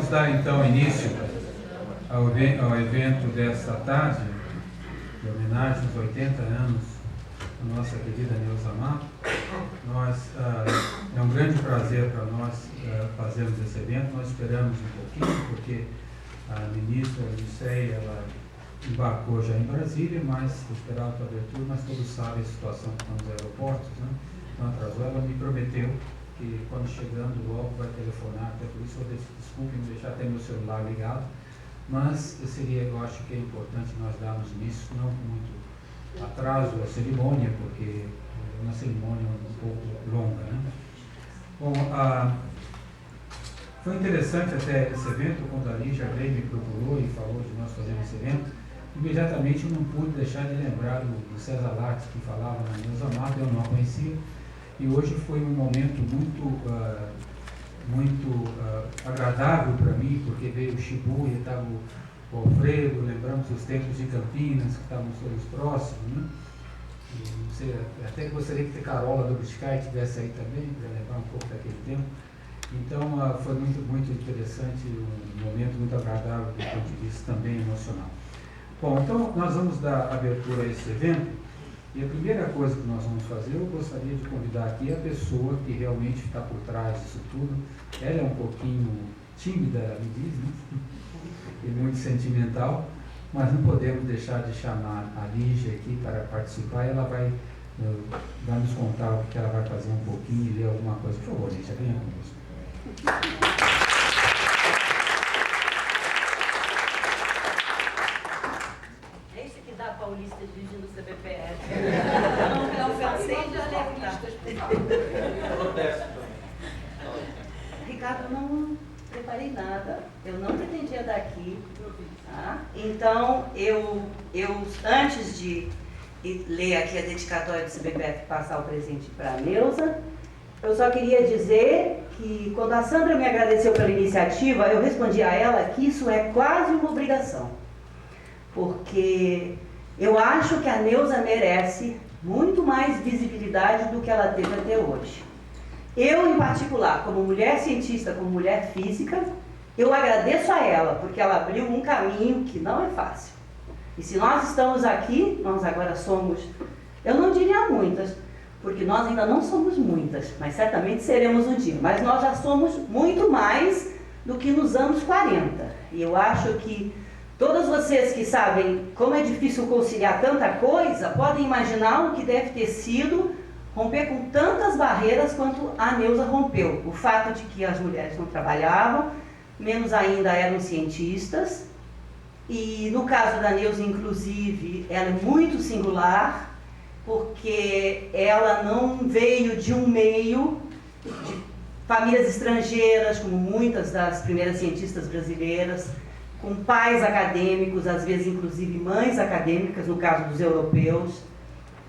Vamos dar então início ao evento desta tarde, de homenagem aos 80 anos da nossa querida Neuza Amato. É um grande prazer para nós fazermos esse evento. Nós esperamos um pouquinho, porque a ministra Odisseia, ela embarcou já em Brasília, mas esperava para a abertura, mas todos sabem a situação que estão nos aeroportos, né? Então atrasou. Ela me prometeu que quando chegando logo vai telefonar, até por isso eu desculpe me deixar até meu celular ligado, mas eu acho que é importante nós darmos início, não com muito atraso à cerimônia, porque é uma cerimônia um pouco longa, né? Bom, foi interessante até esse evento, quando a Lígia Grey me procurou e falou de nós fazermos esse evento. Imediatamente eu não pude deixar de lembrar do César Lattes, que falava na Neuza Amato, eu não a conhecia, e hoje foi um momento muito agradável para mim, porque veio o Chibu e estava o Alfredo, lembramos os tempos de Campinas, que estavam todos próximos, né? E até gostaria que a Carola do Biscay estivesse aí também, para lembrar um pouco daquele tempo. Então foi muito interessante, um momento muito agradável do ponto de vista também emocional. Bom, então nós vamos dar abertura a esse evento, e a primeira coisa que nós vamos fazer, eu gostaria de convidar aqui a pessoa que realmente está por trás disso tudo. Ela é um pouquinho tímida, ela me diz, né? E muito sentimental, mas não podemos deixar de chamar a Lígia aqui para participar. Ela vai nos contar o que ela vai fazer um pouquinho e ler alguma coisa. Por favor, Lígia, venha conosco. Paulista dirigindo o CBPF. Não pensei de protesto. Ricardo, eu não preparei nada, eu não pretendia dar aqui. Tá? Então, eu antes de ler aqui a dedicatória do CBPF e passar o presente para a Neuza, eu só queria dizer que quando a Sandra me agradeceu pela iniciativa, eu respondi a ela que isso é quase uma obrigação, porque eu acho que a Neuza merece muito mais visibilidade do que ela teve até hoje. Eu, em particular, como mulher cientista, como mulher física, eu agradeço a ela, porque ela abriu um caminho que não é fácil. E se nós estamos aqui, nós agora somos, eu não diria muitas, porque nós ainda não somos muitas, mas certamente seremos um dia. Mas nós já somos muito mais do que nos anos 40. E eu acho que todas vocês que sabem como é difícil conciliar tanta coisa, podem imaginar o que deve ter sido romper com tantas barreiras quanto a Neuza rompeu. O fato de que as mulheres não trabalhavam, menos ainda eram cientistas, e no caso da Neuza, inclusive, ela é muito singular, porque ela não veio de um meio de famílias estrangeiras, como muitas das primeiras cientistas brasileiras, com pais acadêmicos, às vezes inclusive mães acadêmicas, no caso dos europeus,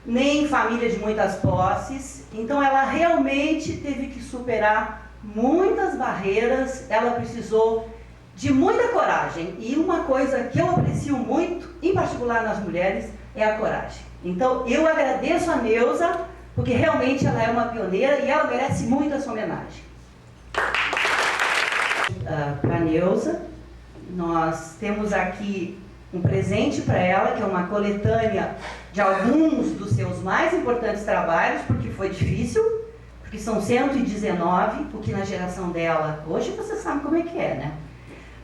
nem família de muitas posses. Então ela realmente teve que superar muitas barreiras, ela precisou de muita coragem. E uma coisa que eu aprecio muito, em particular nas mulheres, é a coragem. Então eu agradeço a Neuza, porque realmente ela é uma pioneira e ela merece muito essa homenagem. Para a Neuza, nós temos aqui um presente para ela, que é uma coletânea de alguns dos seus mais importantes trabalhos, porque foi difícil, porque são 119, o que na geração dela, hoje você sabe como é que é, né?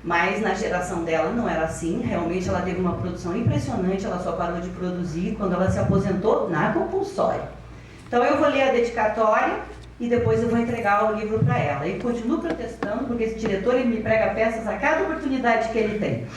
Mas na geração dela não era assim, realmente ela teve uma produção impressionante, ela só parou de produzir quando ela se aposentou na compulsória. Então eu vou ler a dedicatória e depois eu vou entregar o livro para ela. E continuo protestando, porque esse diretor ele me prega peças a cada oportunidade que ele tem.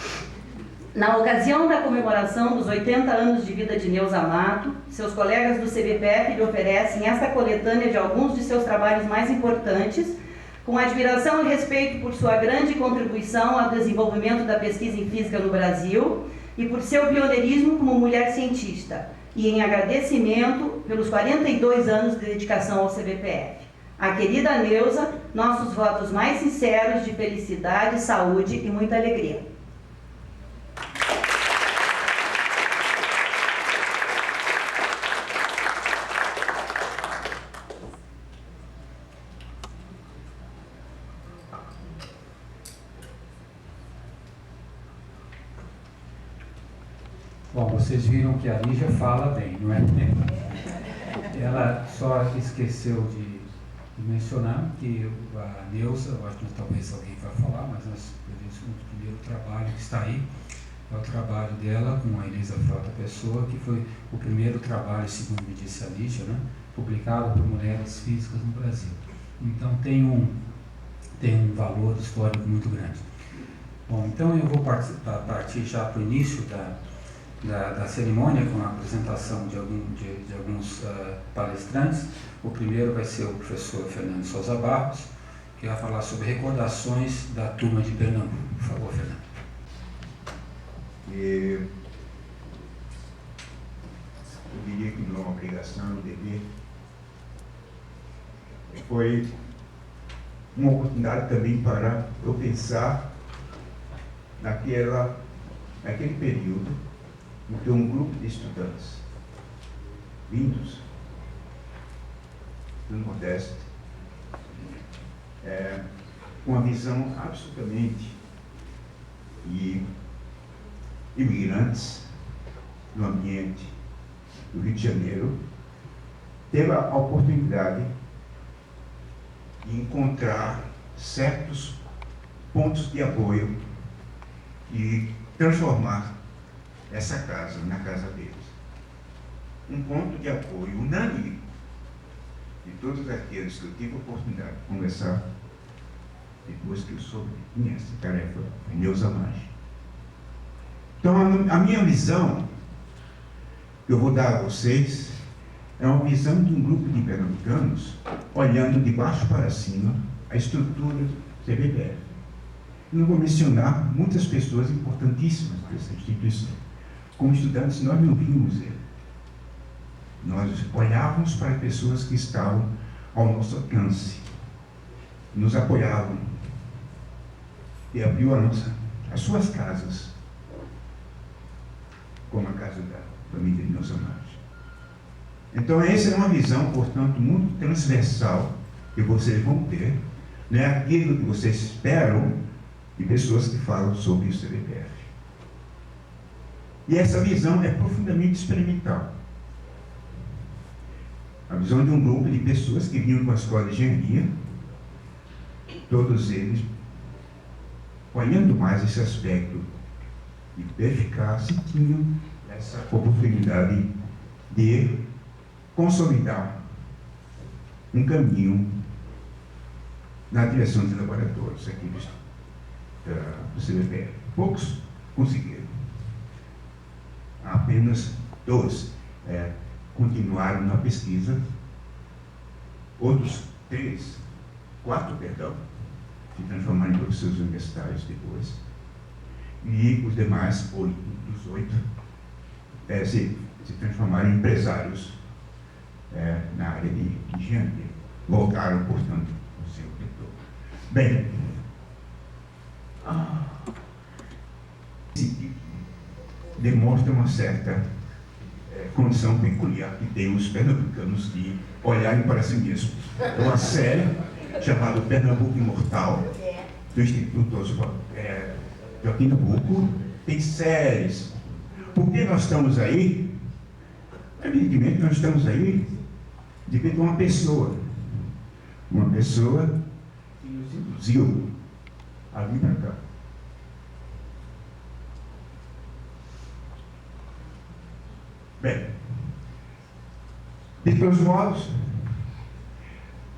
Na ocasião da comemoração dos 80 anos de vida de Neuza Amato, seus colegas do CBPF lhe oferecem esta coletânea de alguns de seus trabalhos mais importantes, com admiração e respeito por sua grande contribuição ao desenvolvimento da pesquisa em física no Brasil e por seu pioneirismo como mulher cientista, e em agradecimento pelos 42 anos de dedicação ao CBPF. A querida Neuza, nossos votos mais sinceros de felicidade, saúde e muita alegria. Bom, vocês viram que a Lígia fala bem, não é? Ela só esqueceu de mencionar que a Neuza, eu acho que talvez alguém vai falar, mas nós devemos o primeiro trabalho que está aí, é o trabalho dela com a Elisa Frota Pessoa, que foi o primeiro trabalho, segundo me disse a Lígia, né, publicado por mulheres físicas no Brasil. Então tem um valor histórico muito grande. Bom, então eu vou partir já para o início da cerimônia, com a apresentação de alguns palestrantes. O primeiro vai ser o professor Fernando Souza Barros, que vai falar sobre recordações da turma de Pernambuco. Por favor, Fernando. Eu diria que não é uma obrigação, um dever. Foi uma oportunidade também para eu pensar naquele período em que um grupo de estudantes vindos do Nordeste, com uma visão absolutamente imigrantes no ambiente do Rio de Janeiro, teve a oportunidade de encontrar certos pontos de apoio e transformar essa casa na casa deles. Um ponto de apoio unânime de todos aqueles que eu tive a oportunidade de conversar depois que eu soube que tinha essa tarefa, foi Neuza Maggi. Então, a minha visão que eu vou dar a vocês é uma visão de um grupo de pernambucanos olhando de baixo para cima a estrutura do CBPF. Não vou mencionar muitas pessoas importantíssimas dessa instituição. Como estudantes, nós não vimos ele. Nós olhávamos para pessoas que estavam ao nosso alcance, nos apoiavam e abriu as suas casas, como a casa da família de Neuza Maggi. Então, essa é uma visão, portanto, muito transversal que vocês vão ter, não é aquilo que vocês esperam de pessoas que falam sobre o CBPF. E essa visão é profundamente experimental. A visão de um grupo de pessoas que vinham com a escola de engenharia, todos eles olhando mais esse aspecto de verificar se tinham essa oportunidade de consolidar um caminho na direção dos laboratórios aqui do CBPF. Poucos conseguiram. Apenas 2 continuaram na pesquisa, outros 4 se transformaram em professores universitários depois, e os demais, 8 dos 8, se transformaram em empresários na área de engenharia. Voltaram, portanto, ao seu retorno. Bem, demonstra uma certa condição peculiar que tem os pernambucanos de olharem para si mesmos. É uma série chamada Pernambuco Imortal, do Instituto Joaquim Nabuco. Tem séries. Por que nós estamos aí? Evidentemente, nós estamos aí devido a uma pessoa que nos induziu a vir para cá. Bem, de todos os modos,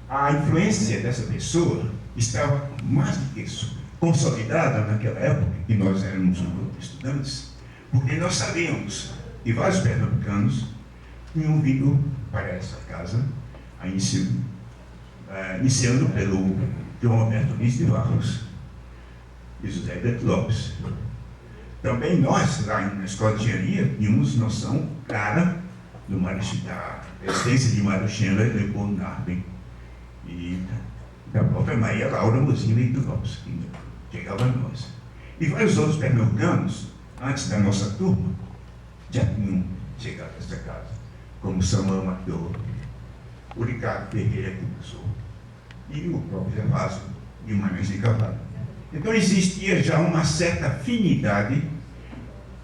a influência dessa pessoa estava mais do que isso, consolidada naquela época, que nós éramos um grupo de estudantes, porque nós sabíamos que vários pernambucanos tinham vindo para essa casa, iniciando pelo João Alberto Luiz de Barros e José Beto Lopes. Também nós, lá na Escola de Engenharia, tínhamos noção clara da existência de Mário Schindler, Leopoldo Narben e da própria Maria Laura Mozilla e do Lopes, que chegava a nós. E vários outros pernambucanos, antes da nossa turma, já tinham chegado a essa casa, como Samuel Matou, o Ricardo Ferreira, que começou, e o próprio Gervásio e o Manuel de Cavalo. Então existia já uma certa afinidade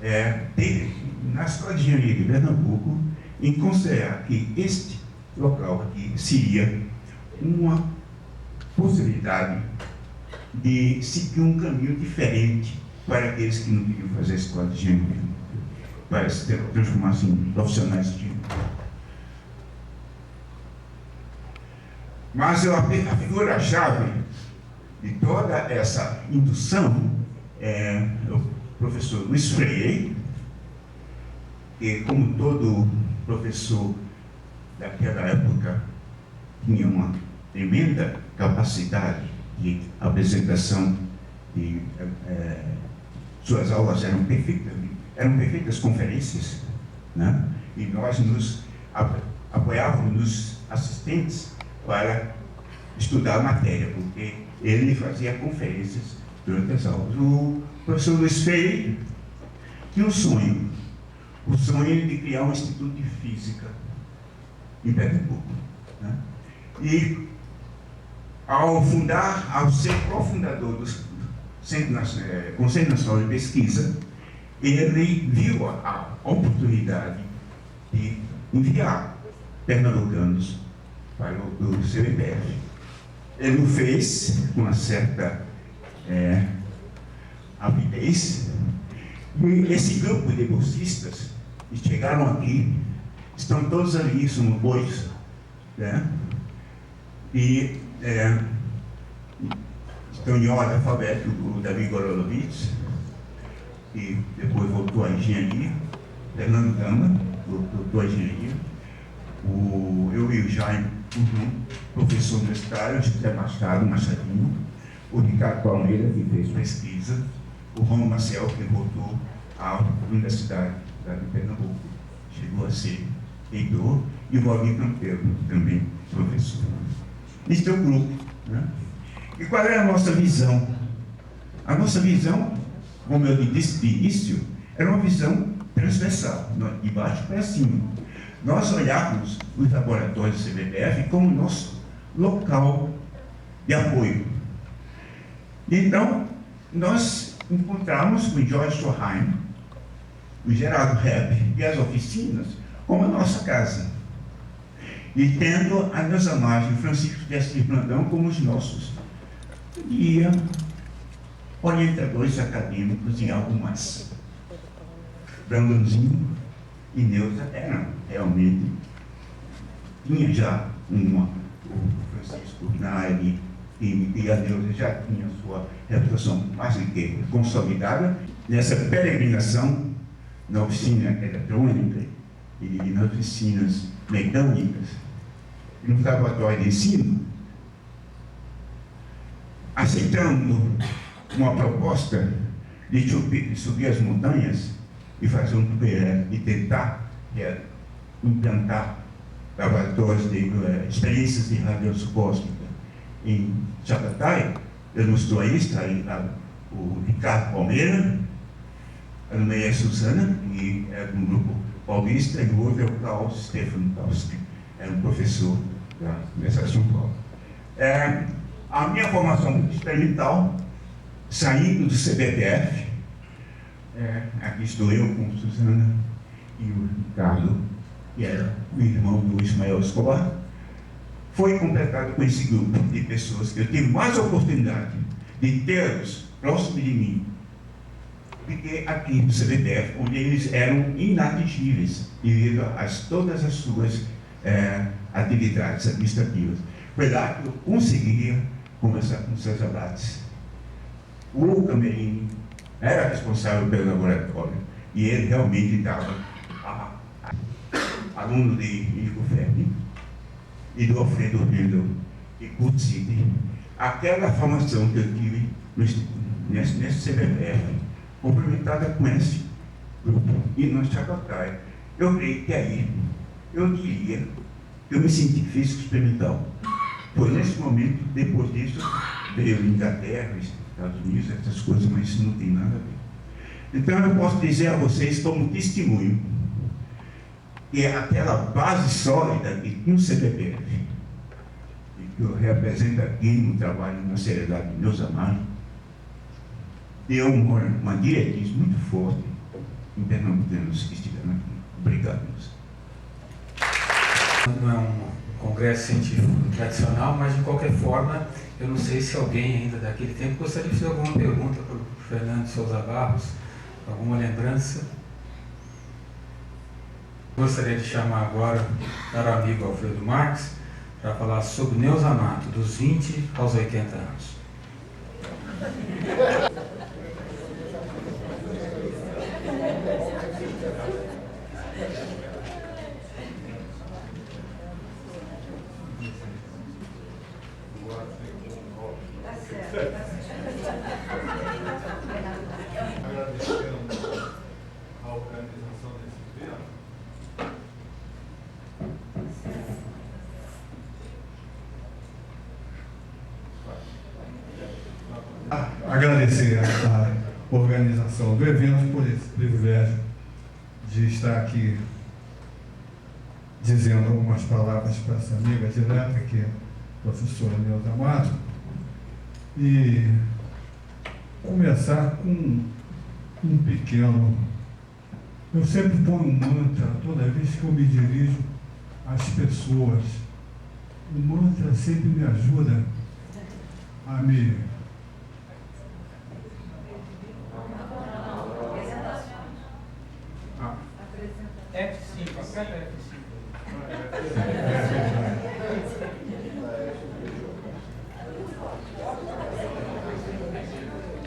na Escola de Engenharia de Pernambuco, em considerar que este local aqui seria uma possibilidade de seguir um caminho diferente para aqueles que não queriam fazer a Escola de Engenharia, para se transformar em profissionais de engenharia. Mas a figura-chave de toda essa indução é o professor Luiz Freire, que, como todo professor daquela época, tinha uma tremenda capacidade de apresentação, de suas aulas eram perfeitas conferências, né? E nós nos apoiávamos nos assistentes para estudar a matéria, porque ele fazia conferências durante as aulas. O professor Luiz Freire tinha um sonho, o sonho de criar um instituto de física em Pernambuco, né? E ao ser cofundador do Conselho Nacional de Pesquisa, ele viu a oportunidade de enviar pernambucanos para o CBPF. Ele o fez com uma certa avidez, e esse grupo de bolsistas que chegaram aqui estão todos ali, são dois, né? E estão em ordem alfabética: o Davi Gorolovitz, que depois voltou à engenharia; Fernando Gama, voltou à engenharia; eu e o Jaime, professor universitário, José Machadinho; o Ricardo Palmeira, que fez pesquisa; o Romo Marcel, que voltou à Universidade de Pernambuco, chegou a ser reitor; e o Valdir Campeiro, também professor. Este é o grupo, né? E qual é a nossa visão? A nossa visão, como eu disse de início, era uma visão transversal, de baixo para cima. Nós olhávamos os laboratórios do CBPF como nosso local de apoio. Então, nós encontramos com o George Torheim, o Gerardo Hepp e as oficinas como a nossa casa. E tendo a Neuza Margem e Francisco de Assis Brandão como os nossos guia, orientadores acadêmicos e algo mais. Brandãozinho e Neuza eram realmente, tinha já o Francisco na área de química, e a Neuza já tinha sua reputação mais do que consolidada nessa peregrinação na oficina eletrônica e nas oficinas mecânicas e no laboratório de ensino, aceitando uma proposta de subir as montanhas e fazer e tentar implantar laboratórios de experiências de radiação cósmica em Chapecó. Eu não estou aí, está aí o Ricardo Palmeira, a Maria Susana, que é do grupo paulista, e o outro é o Klaus Stefan Kauski, é um professor da Universidade de São Paulo. A minha formação experimental, saindo do CBPF, aqui estou eu com Susana e o Ricardo, que era o irmão do Ismael Escobar, foi completado com esse grupo de pessoas que eu tive mais oportunidade de tê-los próximo de mim do que aqui no CBPF, onde eles eram inatingíveis devido a todas as suas atividades administrativas. Foi lá que eu conseguia conversar com o César Bates. O Camerini era responsável pelo laboratório e ele realmente estava aluno de Inigo Fermi e do Alfredo Rendel e Kurt Sidney. Aquela formação que eu tive nesse CBPF, complementada com esse grupo e no Chacatai, eu creio que aí eu diria que eu me senti físico experimental. Foi nesse momento, depois disso, veio Inglaterra, Estados Unidos, essas coisas, mas isso não tem nada a ver. Então eu posso dizer a vocês como testemunho que aquela base sólida que tinha o CBPF, e que eu represento aqui no trabalho na seriedade de Neuza Margem, deu uma diretriz muito forte pernambucanos que estiveram aqui. Obrigado, meus. Não é um congresso científico tradicional, mas de qualquer forma, eu não sei se alguém ainda daquele tempo gostaria de fazer alguma pergunta para o Fernando Souza Barros, alguma lembrança. Gostaria de chamar agora para o amigo Alfredo Marques para falar sobre Neuza Mato, dos 20 aos 80 anos. Agradecendo a organização desse evento. Agradecer a organização do evento por esse privilégio de estar aqui dizendo algumas palavras para essa amiga direta, que é a professora Neuza Mato, e começar com um pequeno... Eu sempre ponho um mantra toda vez que eu me dirijo às pessoas. O mantra sempre me ajuda a me... F5, aperta F5.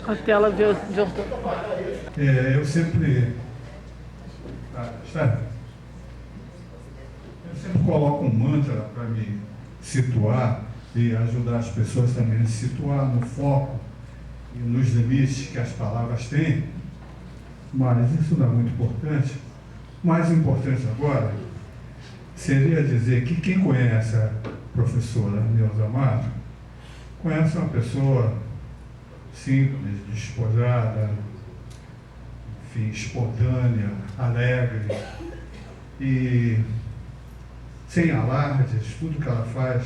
A tela de... eu sempre... Eu sempre coloco um mantra para me situar e ajudar as pessoas também a se situar no foco e nos limites que as palavras têm, mas isso não é muito importante. Mais importante agora seria dizer que quem conhece a professora Neuza Mato conhece uma pessoa simples, despojada, enfim, espontânea, alegre e sem alardes. Tudo que ela faz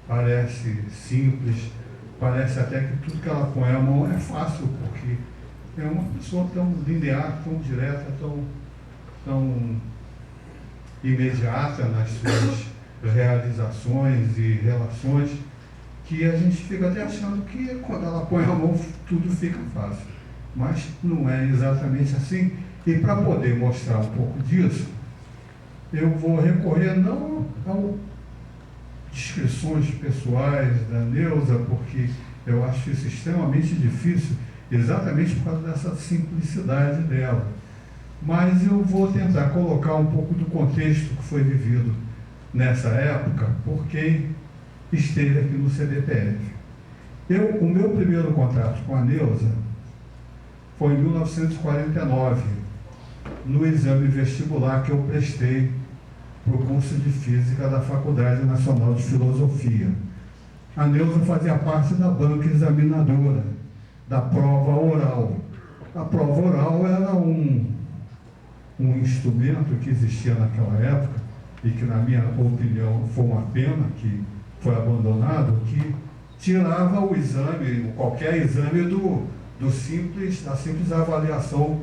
parece simples, parece até que tudo que ela põe a mão é fácil, porque é uma pessoa tão linear, tão direta, tão imediata nas suas realizações e relações, que a gente fica até achando que quando ela põe a mão tudo fica fácil. Mas não é exatamente assim. E para poder mostrar um pouco disso, eu vou recorrer não a descrições pessoais da Neuza, porque eu acho isso extremamente difícil, exatamente por causa dessa simplicidade dela. Mas eu vou tentar colocar um pouco do contexto que foi vivido nessa época por quem esteve aqui no CBPF. O meu primeiro contato com a Neuza foi em 1949, no exame vestibular que eu prestei para o curso de Física da Faculdade Nacional de Filosofia. A Neuza fazia parte da banca examinadora, da prova oral. A prova oral era um instrumento que existia naquela época e que, na minha opinião, foi uma pena que foi abandonado, que tirava o exame, qualquer exame da simples avaliação,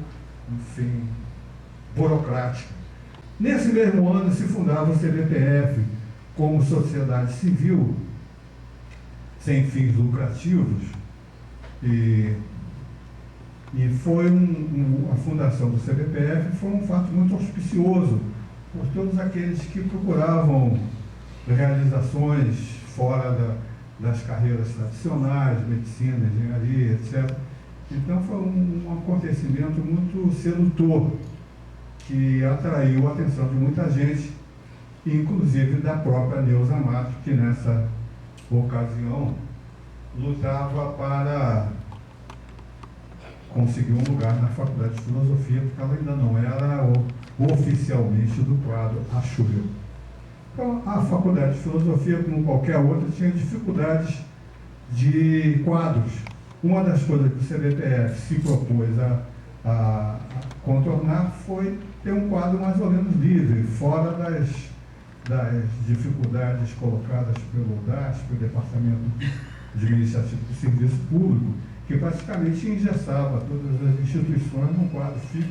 enfim, burocrática. Nesse mesmo ano se fundava o CBPF como sociedade civil, sem fins lucrativos, e foi a fundação do CBPF foi um fato muito auspicioso por todos aqueles que procuravam realizações fora das carreiras tradicionais, medicina, engenharia, etc. Então foi um acontecimento muito sedutor, que atraiu a atenção de muita gente, inclusive da própria Neuza Mato, que nessa ocasião lutava para conseguir um lugar na Faculdade de Filosofia, porque ela ainda não era oficialmente do quadro, acho eu. Então, a Faculdade de Filosofia, como qualquer outra, tinha dificuldades de quadros. Uma das coisas que o CBPF se propôs a contornar foi ter um quadro mais ou menos livre, fora das dificuldades colocadas pelo DAS, pelo Departamento Administrativo do Serviço Público, que praticamente engessava todas as instituições num quadro fixo,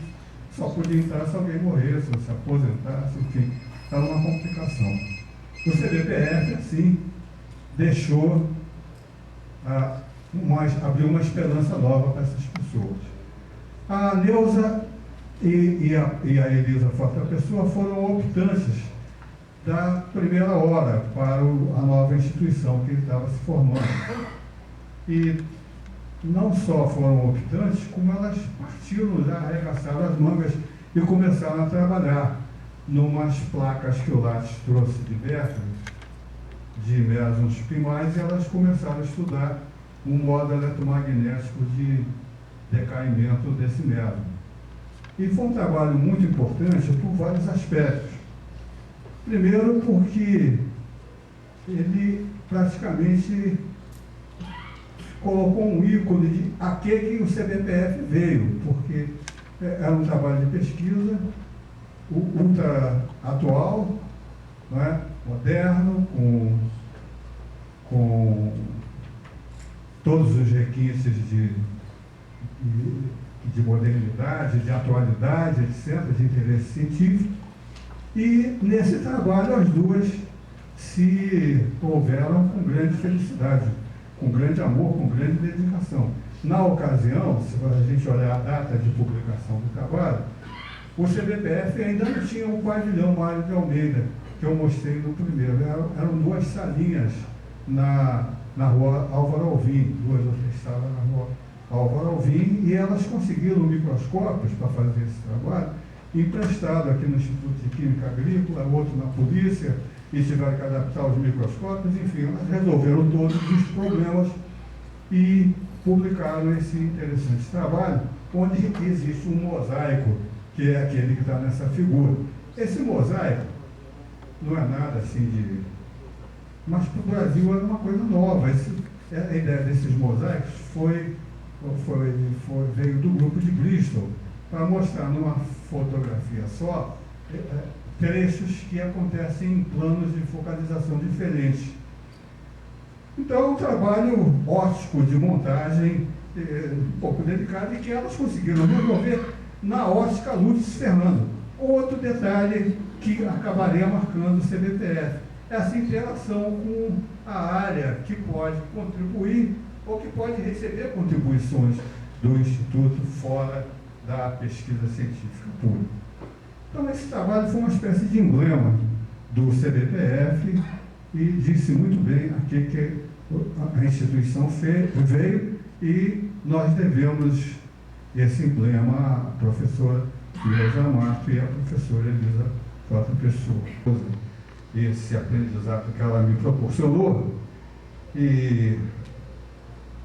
só podia entrar se alguém morresse, ou se aposentasse, enfim, era uma complicação. O CBPF, assim, deixou, abriu uma esperança nova para essas pessoas. A Neuza e a Elisa Forte Pessoa foram optantes da primeira hora para a nova instituição que estava se formando. E não só foram optantes, como elas partiram, já arregaçaram as mangas e começaram a trabalhar numas placas que o Lattes trouxe de Berkeley, de mesons primais, e elas começaram a estudar um modo eletromagnético de decaimento desse meson. E foi um trabalho muito importante por vários aspectos. Primeiro, porque ele praticamente colocou um ícone de a que o CBPF veio, porque era um trabalho de pesquisa ultra atual, não é? Moderno, com todos os requintes de modernidade, de atualidade, etc., de interesse científico. E nesse trabalho as duas se houveram com grande felicidade, com grande amor, com grande dedicação. Na ocasião, se a gente olhar a data de publicação do trabalho, o CBPF ainda não tinha o pavilhão Mário de Almeida, que eu mostrei no primeiro. Eram duas salinhas na rua Álvaro Alvim, duas ou três salas na rua Álvaro Alvim, e elas conseguiram microscópios para fazer esse trabalho, emprestado aqui no Instituto de Química Agrícola, outro na polícia, e tiveram que adaptar os microscópios, enfim, elas resolveram todos os problemas e publicaram esse interessante trabalho, onde existe um mosaico, que é aquele que está nessa figura. Esse mosaico não é nada assim de... Mas para o Brasil era uma coisa nova. A ideia desses mosaicos veio do grupo de Bristol, para mostrar numa fotografia só trechos que acontecem em planos de focalização diferentes. Então, é um trabalho óptico de montagem um pouco delicado, e que elas conseguiram resolver na ótica Lutz Fernando. Outro detalhe que acabaria marcando o CBPF, essa interação com a área que pode contribuir ou que pode receber contribuições do Instituto fora da pesquisa científica pura. Então, esse trabalho foi uma espécie de emblema do CBPF e disse muito bem a que a instituição veio, e nós devemos esse emblema à professora Neuza Amato e à professora Elisa Forte Pessoa. Esse aprendizado que ela me proporcionou, e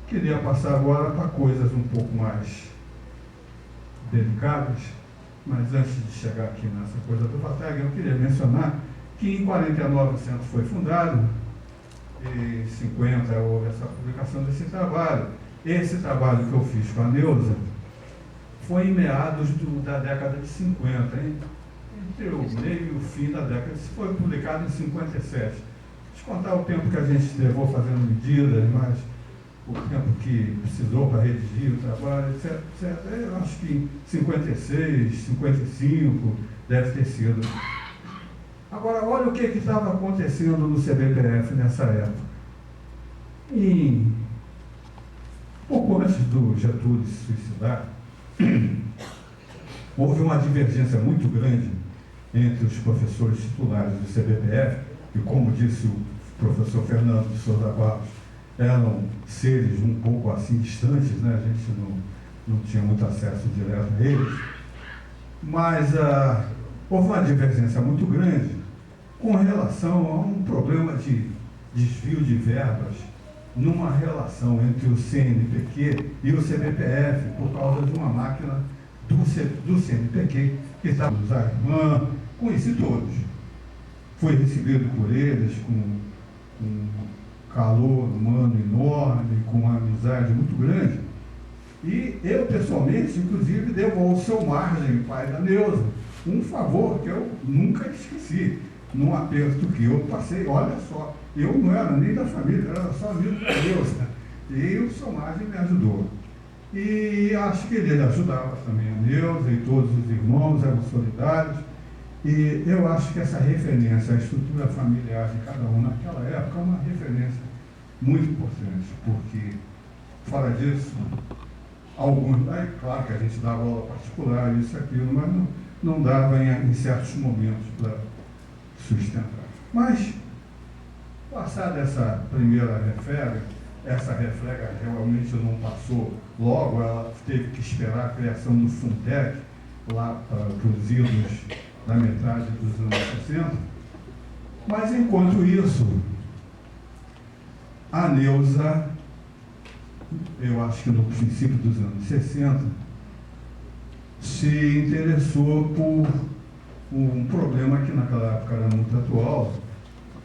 queria passar agora para coisas um pouco mais delicadas, mas antes de chegar aqui nessa coisa do Vatag, eu queria mencionar que em 49 o centro foi fundado, e em 50 houve essa publicação desse trabalho. Esse trabalho que eu fiz com a Neuza foi em meados da década de 50, entre o meio e o fim da década. Isso foi publicado em 57. Descontar o tempo que a gente levou fazendo medidas, mas o tempo que precisou para redigir o trabalho, etc. Eu acho que em 56, 55 deve ter sido. Agora, olha o que estava acontecendo no CBPF nessa época. Pouco antes do Getúlio se suicidar, houve uma divergência muito grande entre os professores titulares do CBPF, e, como disse o professor Fernando de Souza Barros, eram seres um pouco assim distantes, né? A gente não tinha muito acesso direto a eles, mas houve uma divergência muito grande com relação a um problema de desvio de verbas numa relação entre o CNPq e o CBPF, por causa de uma máquina do CNPq que estava nos Armand, conheci todos. Foi recebido por eles com um calor humano enorme, com uma amizade muito grande. E eu, pessoalmente, inclusive, devo ao seu Margem, pai da Neuza, um favor que eu nunca esqueci, num aperto que eu passei. Olha só, eu não era nem da família, era só amigo da Neuza. E o seu Margem me ajudou. E acho que ele ajudava também a Neuza e todos os irmãos, eram solidários. E eu acho que essa referência à estrutura familiar de cada um naquela época é uma referência muito importante, porque, fora disso, alguns, claro que a gente dava aula particular, isso e aquilo, mas não dava em certos momentos para sustentar. Mas, passada essa primeira refrega, essa refrega realmente não passou logo, ela teve que esperar a criação do Fundec, lá para os idos da metade dos anos 60. Mas, enquanto isso, a Neuza, eu acho que no princípio dos anos 60, se interessou por um problema que naquela época era muito atual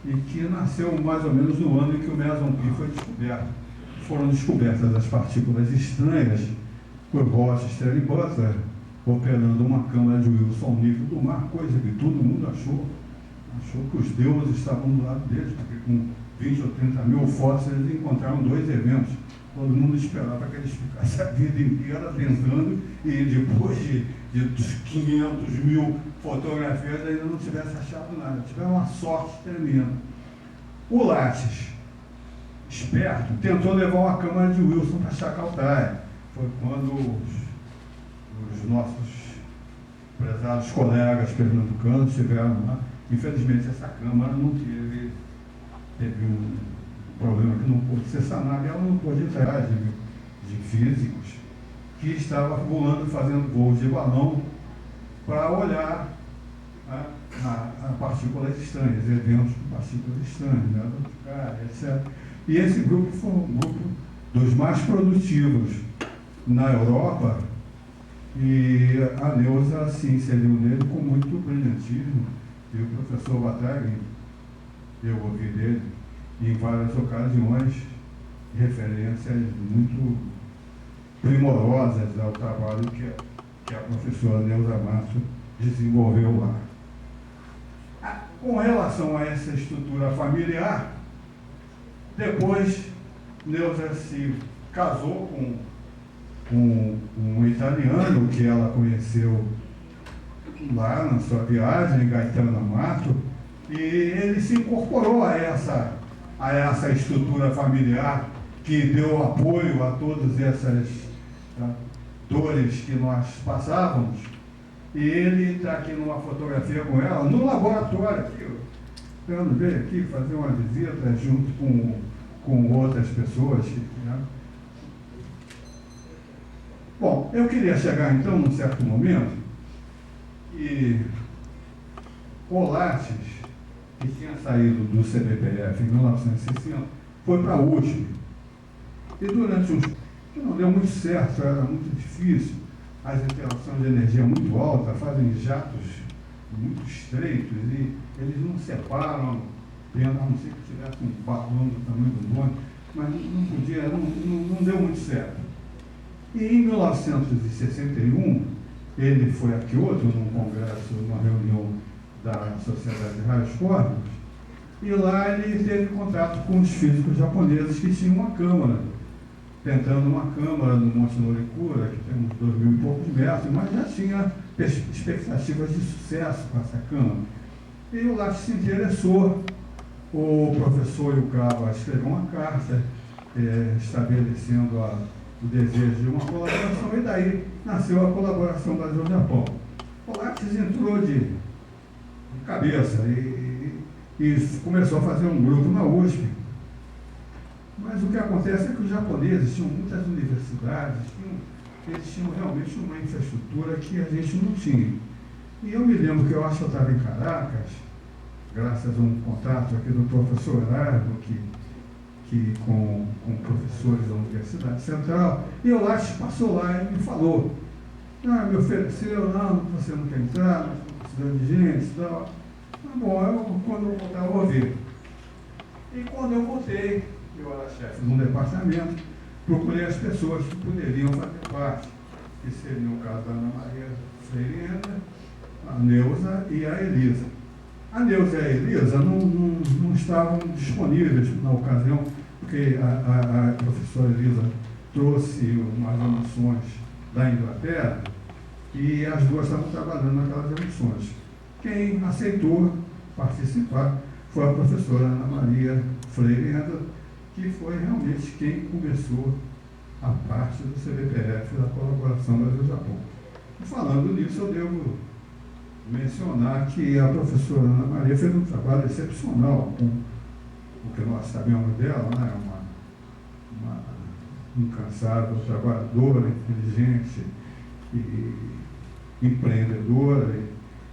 e que nasceu mais ou menos no ano em que o meson Pi foi descoberto. Foram descobertas as partículas estranhas por Rochester e Butler, operando uma câmara de Wilson nível do mar, coisa que todo mundo achou que os deuses estavam do lado deles, porque com 20 ou 30 mil fotos eles encontraram 2 eventos. Todo mundo esperava que eles ficassem a vida inteira tentando e depois de 500 mil fotografias ainda não tivesse achado nada. Tiveram uma sorte tremenda. O Lattes, esperto, tentou levar uma câmara de Wilson para Chacaltaya. Foi quando os nossos prezados colegas pernambucanos estiveram lá. Infelizmente essa câmara não teve um problema que não pôde ser sanado, e ela não pôde entrar de físicos que estavam voando, fazendo voos de balão para olhar a partículas estranhas, eventos de partículas estranhas, né, etc. E esse grupo foi um grupo dos mais produtivos na Europa, e a Neuza se inseriu nele com muito brilhantismo, e o professor Bataglia, eu ouvi dele em várias ocasiões referências muito primorosas ao trabalho que a professora Neuza Mato desenvolveu lá. Com relação a essa estrutura familiar, depois Neuza se casou com um italiano que ela conheceu lá na sua viagem, Gaetano Amato, e ele se incorporou a essa estrutura familiar que deu apoio a todas essas dores que nós passávamos. E ele está aqui numa fotografia com ela, no laboratório aqui, esperando ver aqui, fazer uma visita junto com outras pessoas. Né? Bom, eu queria chegar então, num certo momento, que o Lattes, que tinha saído do CBPF em 1960, foi para a USP. E durante uns... que não deu muito certo, era muito difícil, as interações de energia muito alta, fazem jatos muito estreitos, e eles não separam, a não ser que tivesse um balão do tamanho do mundo, mas não podia, não deu muito certo. E em 1961, ele foi a Kyoto, num congresso, numa reunião da Sociedade de Raios Cósmicos, e lá ele teve contato com os físicos japoneses que tinham uma câmara, tentando uma câmara no Monte Norikura, que tem uns 2.000 e poucos metros, mas já tinha expectativas de sucesso com essa câmara. E o Lattes se interessou, o professor Yukawa escreveu uma carta estabelecendo o desejo de uma colaboração, e daí nasceu a colaboração Brasil-Japão. O Lattes entrou de cabeça e começou a fazer um grupo na USP. Mas o que acontece é que os japoneses tinham muitas universidades, eles tinham realmente uma infraestrutura que a gente não tinha. E eu me lembro que eu acho que eu estava em Caracas, graças a um contato aqui do professor Erasmo, que com professores da Universidade Central, e o Lattes passou lá e me falou, me ofereceu, você não quer entrar, nós estamos precisando de gente e tal. Bom, quando eu voltar, eu vou ver. E quando eu voltei, eu era chefe de um departamento, procurei as pessoas que poderiam fazer parte, que seriam o caso da Ana Maria Freire, a Neuza e a Elisa. A Neuza e a Elisa não estavam disponíveis na ocasião, porque a professora Elisa trouxe umas emoções da Inglaterra e as duas estavam trabalhando naquelas eleições. Quem aceitou participar foi a professora Ana Maria Freire Enda, que foi realmente quem começou a parte do CBPF da colaboração Brasil-Japão. E falando nisso, eu devo mencionar que a professora Ana Maria fez um trabalho excepcional com o que nós sabemos dela, né? Uma incansável trabalhadora, inteligente e empreendedora,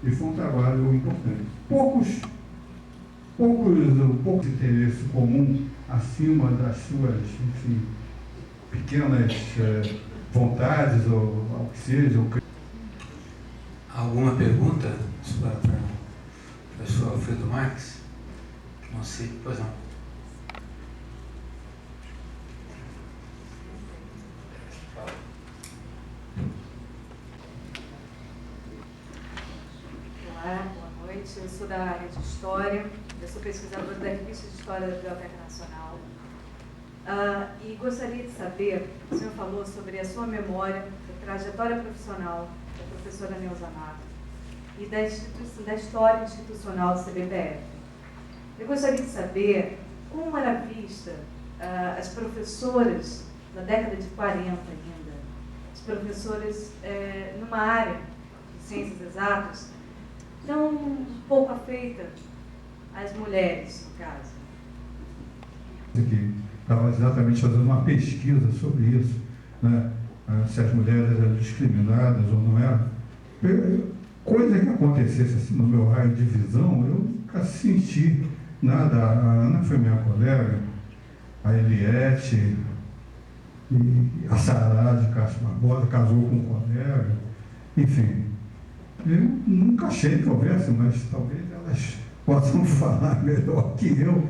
e foi um trabalho importante. Poucos interesse comum acima das suas, enfim, pequenas vontades, ou ao que seja. Alguma pergunta para o professor Alfredo Marques? Não sei, pois não. Olá, boa noite. Eu sou da área de História, eu sou pesquisadora da Revista de História da Biblioteca Nacional. E gostaria de saber, o senhor falou sobre a sua memória, da trajetória profissional da professora Neuza Mato e da história institucional do CBPF. Eu gostaria de saber como era vista as professoras da década de 40 ainda, as professoras numa área de ciências exatas, tão pouco afeita às mulheres, no caso. Que estava exatamente fazendo uma pesquisa sobre isso, né? Se as mulheres eram discriminadas ou não eram. Coisa que acontecesse assim no meu raio de visão, eu nunca senti nada. A Ana foi minha colega, a Eliette, e a Sará de Castro Barbosa casou com um colega, enfim. Eu nunca achei que houvesse, mas talvez elas possam falar melhor que eu.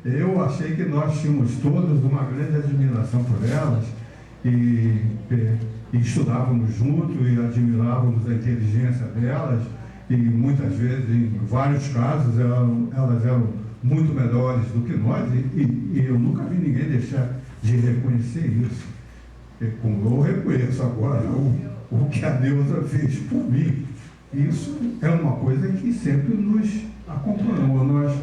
Eu achei que nós tínhamos todos uma grande admiração por elas e estudávamos juntos e admirávamos a inteligência delas e muitas vezes, em vários casos, elas eram muito melhores do que nós e eu nunca vi ninguém deixar de reconhecer isso. Como eu reconheço agora o que a Neuza fez por mim. Isso é uma coisa que sempre nos acompanhou.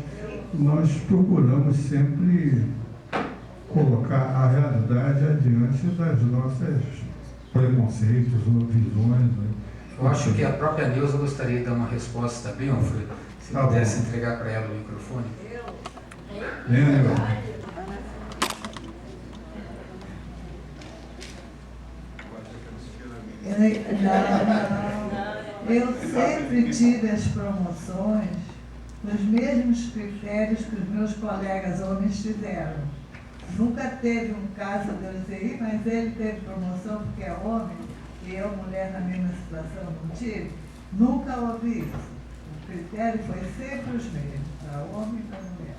Nós procuramos sempre colocar a realidade adiante das nossas preconceitos ou visões. Eu acho que a própria Neuza gostaria de dar uma resposta também, Alfredo, se pudesse entregar para ela o microfone. Eu sempre tive as promoções nos mesmos critérios que os meus colegas homens tiveram. Nunca teve um caso de eu dizer, mas ele teve promoção porque é homem e eu, mulher, na mesma situação, não tive. Nunca houve isso. O critério foi sempre os mesmos, para homem e para mulher.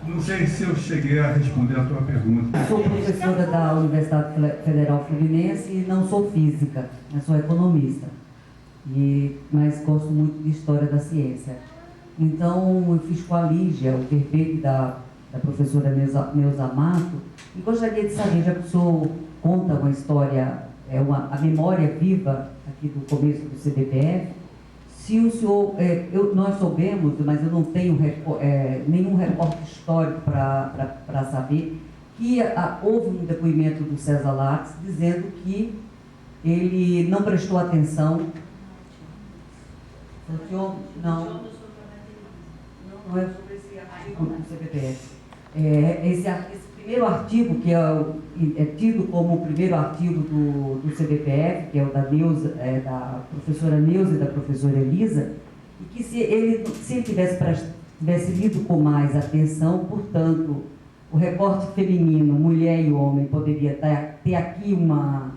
Não sei se eu cheguei a responder a tua pergunta. Sou professora da Universidade Federal Fluminense e não sou física, eu sou economista, mas gosto muito de história da ciência. Então, eu fiz com a Lígia o verbete da professora Neuza Mato e gostaria de saber, já que o senhor conta uma história, a memória viva aqui do começo do CBPF, se o senhor, nós soubemos, mas eu não tenho nenhum recorte histórico para saber, que houve um depoimento do César Lattes dizendo que ele não prestou atenção. O senhor não é sobre esse artigo do CBPF. Esse primeiro artigo, que é tido como o primeiro artigo do CBPF, que é o da Neuza, da professora Neuza e da professora Elisa, e que se ele tivesse lido com mais atenção, portanto, o recorte feminino, mulher e homem, poderia ter aqui uma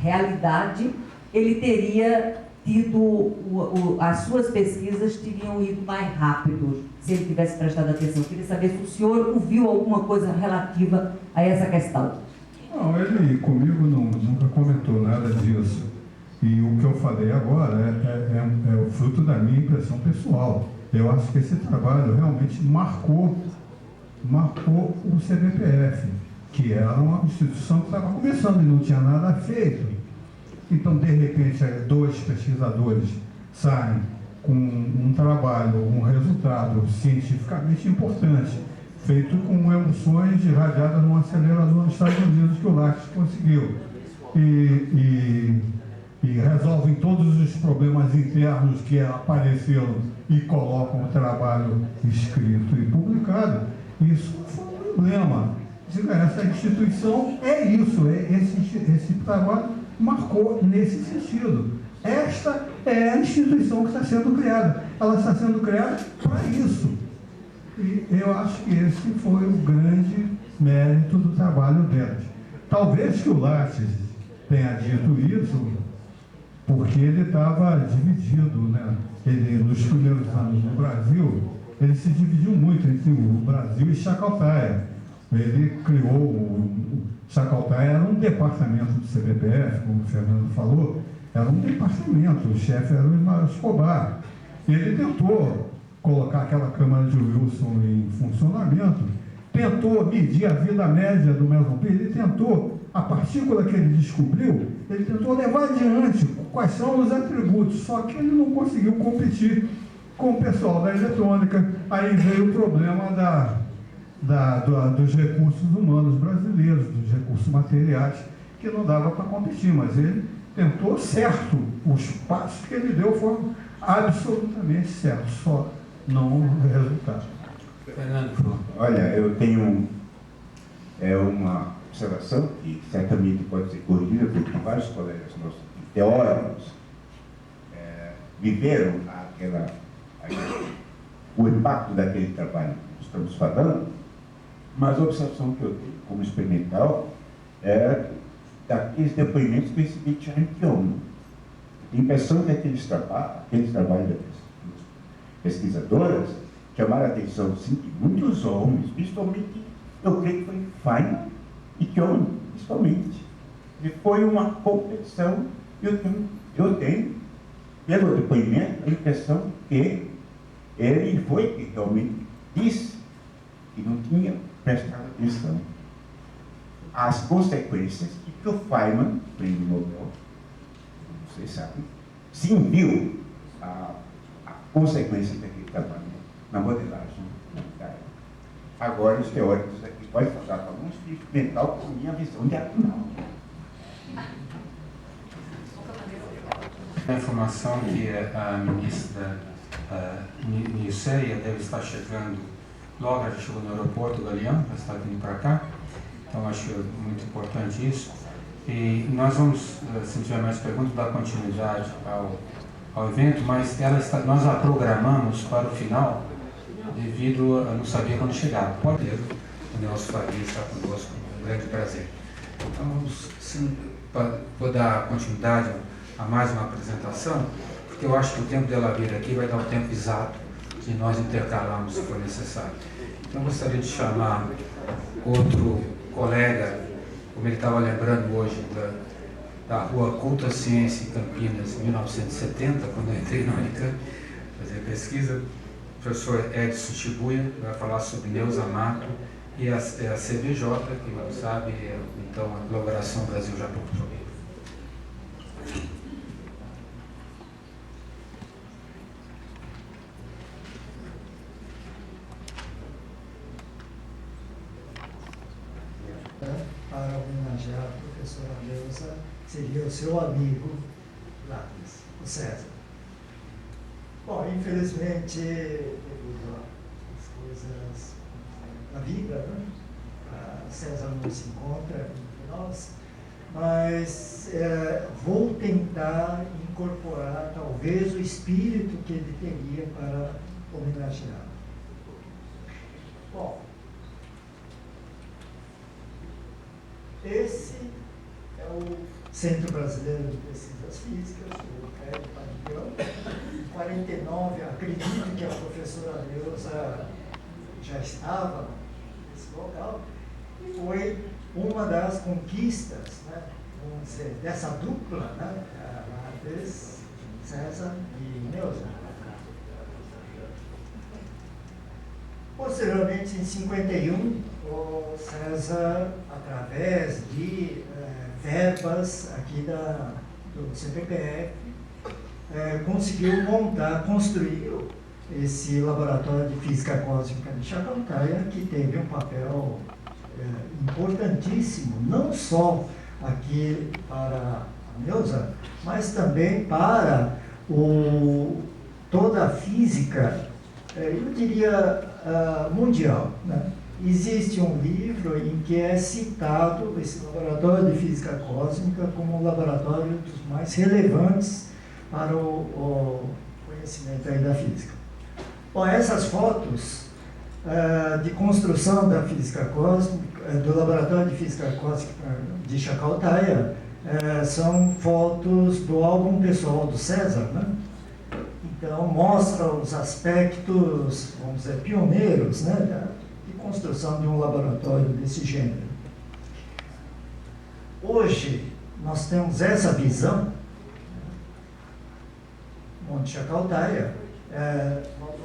realidade, ele teria tido, as suas pesquisas teriam ido mais rápido, se ele tivesse prestado atenção. Eu queria saber se o senhor ouviu alguma coisa relativa a essa questão. Não, ele comigo nunca comentou nada disso. E o que eu falei agora é o fruto da minha impressão pessoal. Eu acho que esse trabalho realmente marcou o CBPF, que era uma instituição que estava começando e não tinha nada feito. Então, de repente, 2 pesquisadores saem com um trabalho, um resultado cientificamente importante, feito com emoções irradiadas num acelerador nos Estados Unidos que o Lattes conseguiu. E resolvem todos os problemas internos que apareceram e colocam o trabalho escrito e publicado. Isso foi um problema. Essa instituição é isso, esse trabalho marcou nesse sentido. Esta é a instituição que está sendo criada. Ela está sendo criada para isso. E eu acho que esse foi o grande mérito do trabalho delas. Talvez que o Lattes tenha dito isso porque ele estava dividido, né? Ele, nos primeiros anos no Brasil, ele se dividiu muito entre o Brasil e Chacaltaya. Ele criou o Chacaltaya, era um departamento do CBPF, como o Fernando falou, era um departamento, o chefe era o Ismael Escobar. Ele tentou colocar aquela Câmara de Wilson em funcionamento, tentou medir a vida média do Mesonpilha, ele tentou, a partícula que ele descobriu, ele tentou levar adiante quais são os atributos, só que ele não conseguiu competir com o pessoal da eletrônica. Aí veio o problema dos recursos humanos brasileiros, dos recursos materiais, que não dava para competir, mas ele tentou certo. Os passos que ele deu foram absolutamente certos, só não o resultado. Fernando, olha, eu tenho uma observação que certamente pode ser corrigida, porque vários colegas nossos teóricos viveram o impacto daquele trabalho que estamos falando, mas a observação que eu tenho como experimental é daqueles depoimentos que eu recebi de Sharon Kiyono. A impressão que aqueles trabalhos das pesquisadoras chamaram a atenção, sim, de muitos homens, principalmente, eu creio que foi Feynman e Kiyono, principalmente. E foi uma competição, eu tenho, pelo depoimento, a impressão que ele foi que realmente disse que não tinha prestado atenção às consequências que o Feynman, prêmio Nobel, vocês sabem, sim viu a consequência daquele trabalho na modelagem monetária. Agora, os teóricos aqui podem falar para alguns experimental com a minha visão de afinal. a informação que a ministra Niceia deve estar chegando logo, ela chegou no aeroporto do Galeão, já está vindo para cá, então acho muito importante isso. E nós vamos, se não tiver mais perguntas, dar continuidade ao evento, mas nós a programamos para o final, devido a não saber quando chegar. Pode ter, o Nelson Faria está conosco, um grande prazer. Então vou dar continuidade a mais uma apresentação, porque eu acho que o tempo dela vir aqui vai dar o tempo exato de nós intercalarmos se for necessário. Então eu gostaria de chamar outro colega, como ele estava lembrando hoje, da Rua Culta Ciência em Campinas, em 1970, quando eu entrei na Unicamp, fazer pesquisa. O professor Edson Shibuya vai falar sobre Neuza Mato e a CBJ, que não sabe, então a Colaboração Brasil-Japão. Para homenagear a professora Neuza, seria o seu amigo Lattes, o César. Bom, infelizmente, devido às coisas da vida, né? César não se encontra entre nós, mas vou tentar incorporar talvez o espírito que ele teria para homenagear. Bom, esse é o Centro Brasileiro de Pesquisas Físicas, o prédio Pavilhão. Em 49, acredito que a professora Neuza já estava nesse local, e foi uma das conquistas, né, vamos dizer, dessa dupla, né, Lattes, César e Neuza. Posteriormente, em 51, o César, através de verbas aqui do CPPF, conseguiu construiu esse laboratório de física cósmica de Chacaltaya, que teve um papel importantíssimo, não só aqui para a Neuza, mas também para toda a física, eu diria, mundial, né? Existe um livro em que é citado esse laboratório de física cósmica como um laboratório dos mais relevantes para o conhecimento aí da física. Bom, essas fotos de construção da física cósmica, do laboratório de física cósmica de Chacaltaya, são fotos do álbum pessoal do César, né? Então, mostra os aspectos, vamos dizer, pioneiros, né, de construção de um laboratório desse gênero. Hoje, nós temos essa visão, Monte Chacaltaya, nós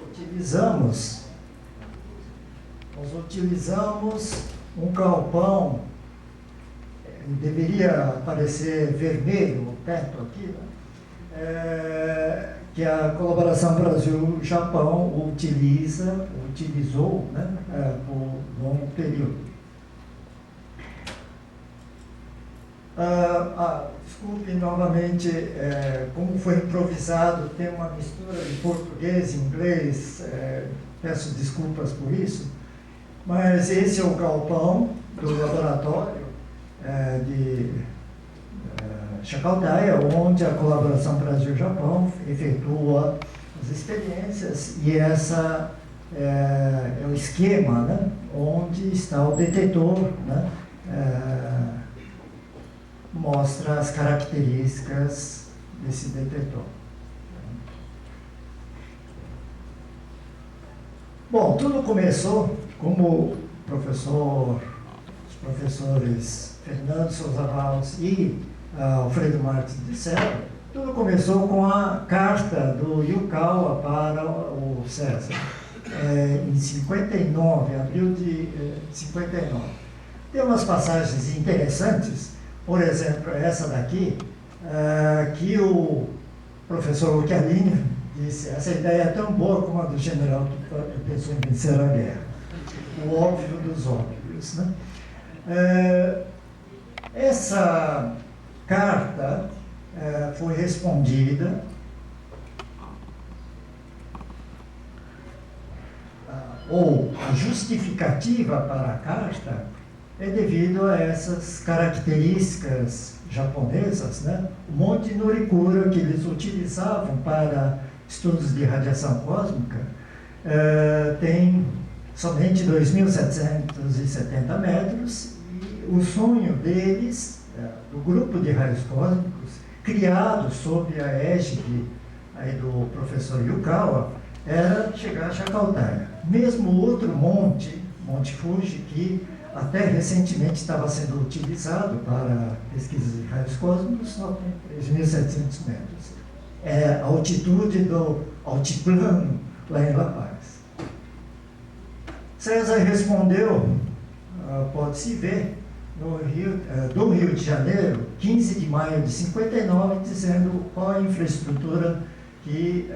utilizamos um galpão, deveria aparecer vermelho o teto aqui, né? Que a colaboração Brasil-Japão utilizou, né, por um longo período. Desculpe novamente, como foi improvisado, tem uma mistura de português e inglês, peço desculpas por isso, mas esse é o galpão do laboratório de Chacaltaya, onde a colaboração Brasil-Japão efetua as experiências, e essa é o esquema, né, onde está o detetor, né, mostra as características desse detetor. Bom, tudo começou, como os professores Fernando Souza Valls e Alfredo Marques disseram, tudo começou com a carta do Yukawa para o César, em 59, abril de 59. Tem umas passagens interessantes, por exemplo, essa daqui, que o professor Chialini disse: essa ideia é tão boa como a do general que pensou em vencer a guerra. O óbvio dos óbvios, né? Essa carta foi respondida ou a justificativa para a carta é devido a essas características japonesas, né? O Monte Norikura, que eles utilizavam para estudos de radiação cósmica, tem somente 2.770 metros, e o sonho deles, do grupo de raios cósmicos, criado sob a égide aí do professor Yukawa, era chegar a Chacaltaya. Mesmo outro monte, Monte Fuji, que até recentemente estava sendo utilizado para pesquisas de raios cósmicos, só tem 3.700 metros. É a altitude do altiplano lá em La Paz. César respondeu, pode-se ver, do Rio de Janeiro, 15 de maio de 59, dizendo qual a infraestrutura que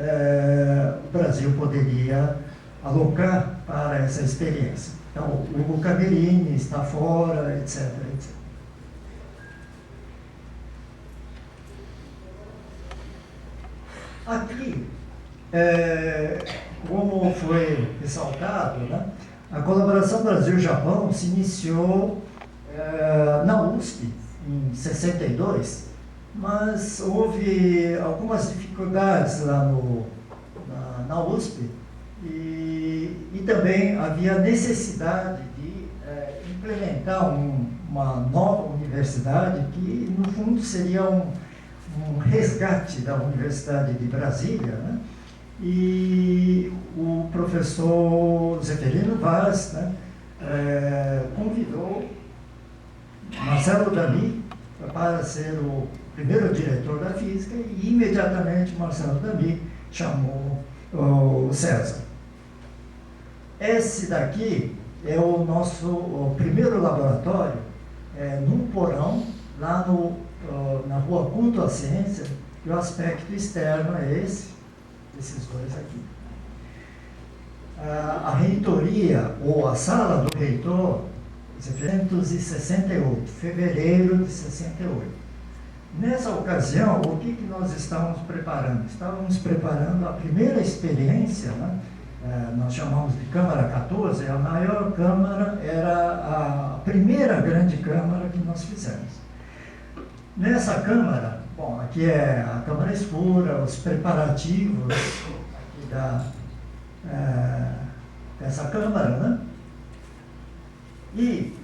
o Brasil poderia alocar para essa experiência. Então, o Hugo Camerini está fora, etc, etc. Aqui, como foi ressaltado, né, a colaboração Brasil-Japão se iniciou na USP, em 62, mas houve algumas dificuldades lá na USP, e também havia necessidade de implementar uma nova universidade que, no fundo, seria um resgate da Universidade de Brasília, né? E o professor Zeferino Vaz, né, convidou Marcelo Damy para ser o primeiro diretor da física, e imediatamente Marcelo Damy chamou o César. Esse daqui é o primeiro laboratório, num porão, lá na rua Culto à Ciência, e o aspecto externo é esses dois aqui. A reitoria, ou a sala do reitor, 1968, fevereiro de 68. Nessa ocasião, o que nós estávamos preparando? Estávamos preparando a primeira experiência, né? Nós chamamos de Câmara 14, a maior câmara, era a primeira grande câmara que nós fizemos. Nessa câmara, bom, aqui é a câmara escura, os preparativos aqui dessa câmara, né? E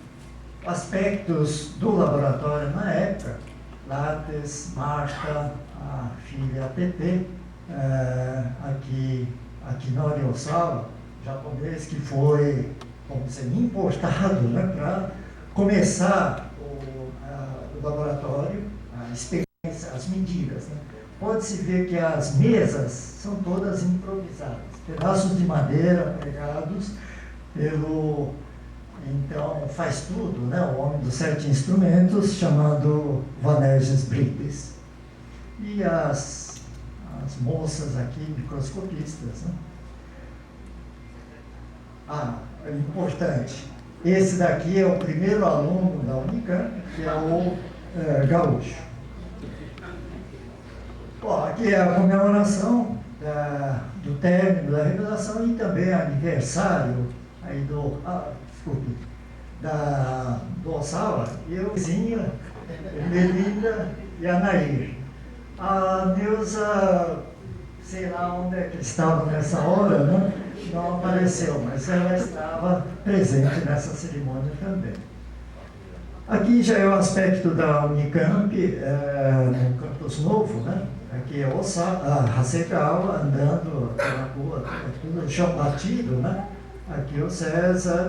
aspectos do laboratório na época, Lattes, Marta, a filha Pepe, aqui no Oriosawa, japonês que foi, vamos dizer, importado, né, para começar o laboratório, a experiência, as medidas. Né? Pode-se ver que as mesas são todas improvisadas, pedaços de madeira pregados pelo... Então, faz tudo, né? O homem dos 7 instrumentos, chamado Vanerges Brites. E as moças aqui, microscopistas. Né? É importante. Esse daqui é o primeiro aluno da Unicamp, que é o Gaúcho. Bom, aqui é a comemoração do término da revelação e também aniversário aí do Osawa, eu, Zinha, Melinda e a Nair. A Neuza, sei lá onde é que estava nessa hora, né? Não apareceu, mas ela estava presente nessa cerimônia também. Aqui já é o aspecto da Unicamp, no campus novo, né? Aqui é Hasegawa andando pela rua, tudo chão batido, né? Aqui o César,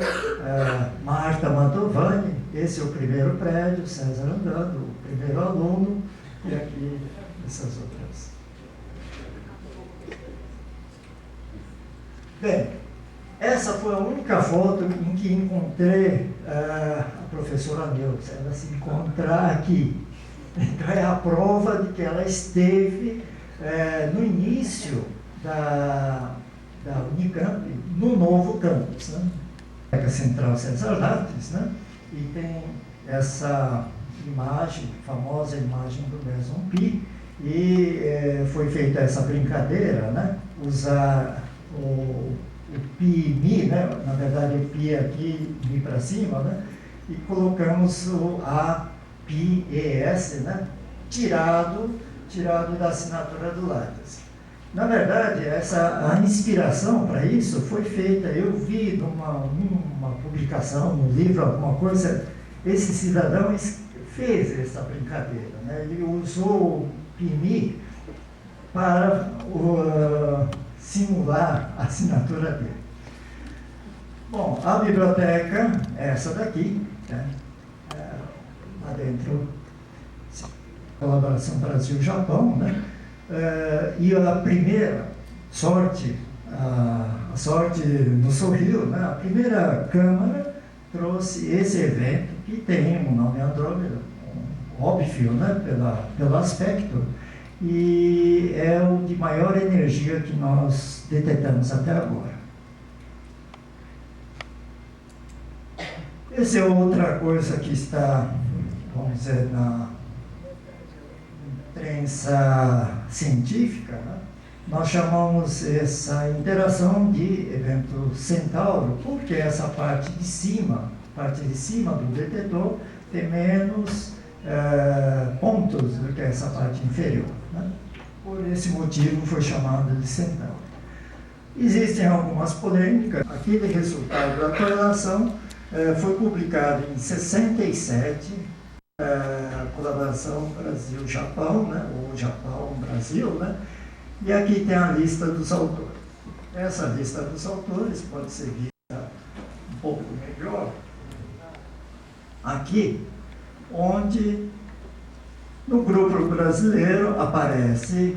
Marta Mantovani, esse é o primeiro prédio, César andando, o primeiro aluno, e aqui essas outras. Bem, essa foi a única foto em que encontrei a professora Neuza. Ela se encontra aqui. Então é a prova de que ela esteve no início da Unicamp, no novo campus, né? A Central César Lattes, né? E tem essa imagem, famosa imagem do Maison Pi, e foi feita essa brincadeira, né? Usar o Pi Mi, né? Na verdade o Pi aqui, Mi para cima, né? E colocamos o A, Pi, ES, né? Tirado da assinatura do Lattes. Na verdade, a inspiração para isso foi feita, eu vi numa publicação, num livro, alguma coisa, esse cidadão fez essa brincadeira, né? Ele usou o PIMI para simular a assinatura dele. Bom, a biblioteca é essa daqui, né? Lá dentro, colaboração Brasil-Japão, né? E a primeira sorte, a sorte nos sorriu, né? A primeira Câmara trouxe esse evento, que tem um nome Andrômeda, óbvio, né? Pelo aspecto, e é o de maior energia que nós detectamos até agora. Essa é outra coisa que está, vamos dizer, na imprensa científica, né? Nós chamamos essa interação de evento centauro, porque essa parte de cima do detetor tem menos pontos do que essa parte inferior, né? Por esse motivo foi chamada de centauro. Existem algumas polêmicas. Aquele resultado da correlação foi publicado em 67, colaboração Brasil-Japão, né? Ou Japão-Brasil, né? E aqui tem a lista dos autores. Essa lista dos autores pode ser vista um pouco melhor aqui, onde no grupo brasileiro aparece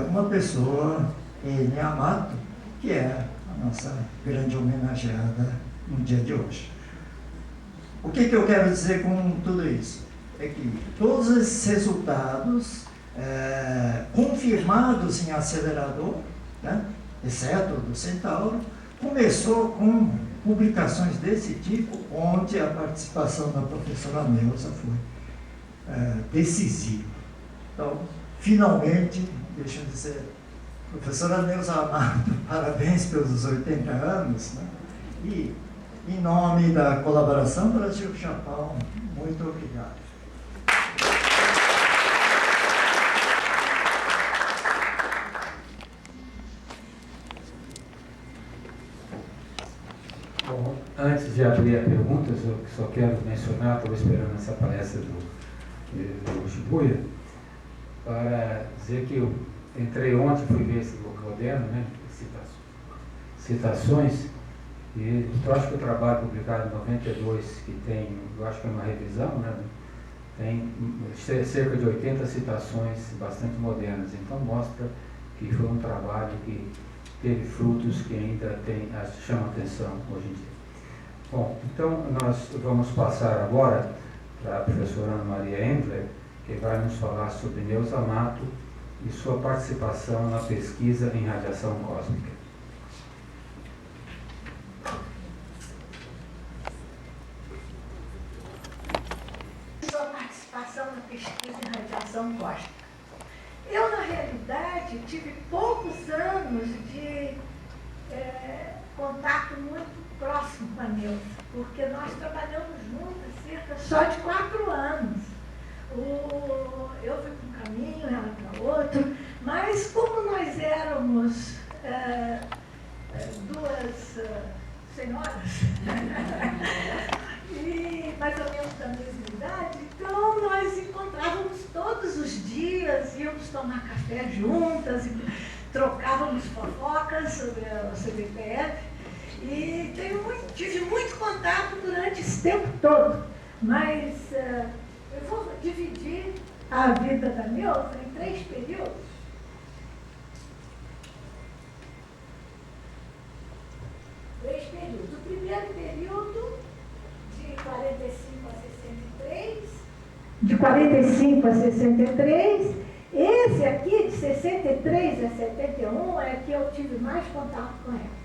uma pessoa, Eni Amato, que é a nossa grande homenageada no dia de hoje. O que eu quero dizer com tudo isso? É que todos esses resultados confirmados em acelerador, né, exceto do Centauro, começou com publicações desse tipo, onde a participação da professora Neuza foi decisiva. Então, finalmente, deixa eu dizer, professora Neuza Amado, parabéns pelos 80 anos, né? E, em nome da colaboração Brasil-Japão, muito obrigado. Bom, antes de abrir a pergunta, eu só quero mencionar, estou esperando essa palestra do Shibuya, para dizer que eu entrei ontem, fui ver esse moderno, né, citações, e eu acho que o trabalho publicado em 92, que tem, eu acho que é uma revisão, né, tem cerca de 80 citações bastante modernas, então mostra que foi um trabalho que teve frutos que ainda chamam atenção hoje em dia. Bom, então nós vamos passar agora para a professora Ana Maria Endler, que vai nos falar sobre Neuza Amato e sua participação na pesquisa em radiação cósmica. Sua participação na pesquisa em radiação cósmica. Eu, na realidade, tive poucos anos de contato muito próximo com a Neuza, porque nós trabalhamos juntas cerca só de 4 anos. Eu fui para um caminho, ela para outro, mas como nós éramos duas senhoras, e mais ou menos da mesma idade, então nós encontrávamos todos os dias, íamos tomar café juntas, e trocávamos fofocas sobre a CBPF, e tive muito contato durante esse tempo todo, mas eu vou dividir a vida da Neuza em 3 períodos. O primeiro período, de 45 a 63, esse aqui, de 63 a 71, é que eu tive mais contato com ela.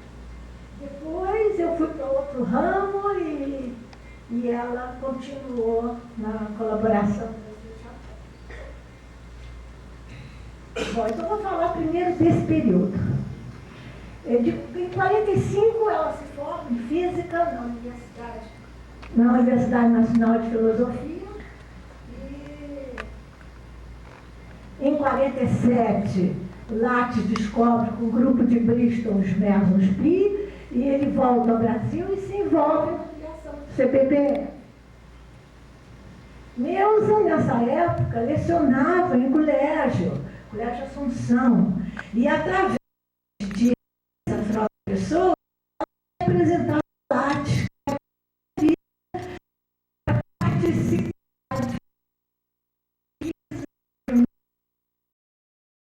Depois eu fui para outro ramo e ela continuou na colaboração. Bom, então eu vou falar primeiro desse período. Em 45 ela se forma em Física na Universidade Nacional de Filosofia. E em 47, Lattes descobre com o grupo de Bristol os mesons pi, e ele volta ao Brasil e se envolve na criação do CPPE. Neuza, nessa época, lecionava em Colégio Assunção, e através de essa professora, ela representava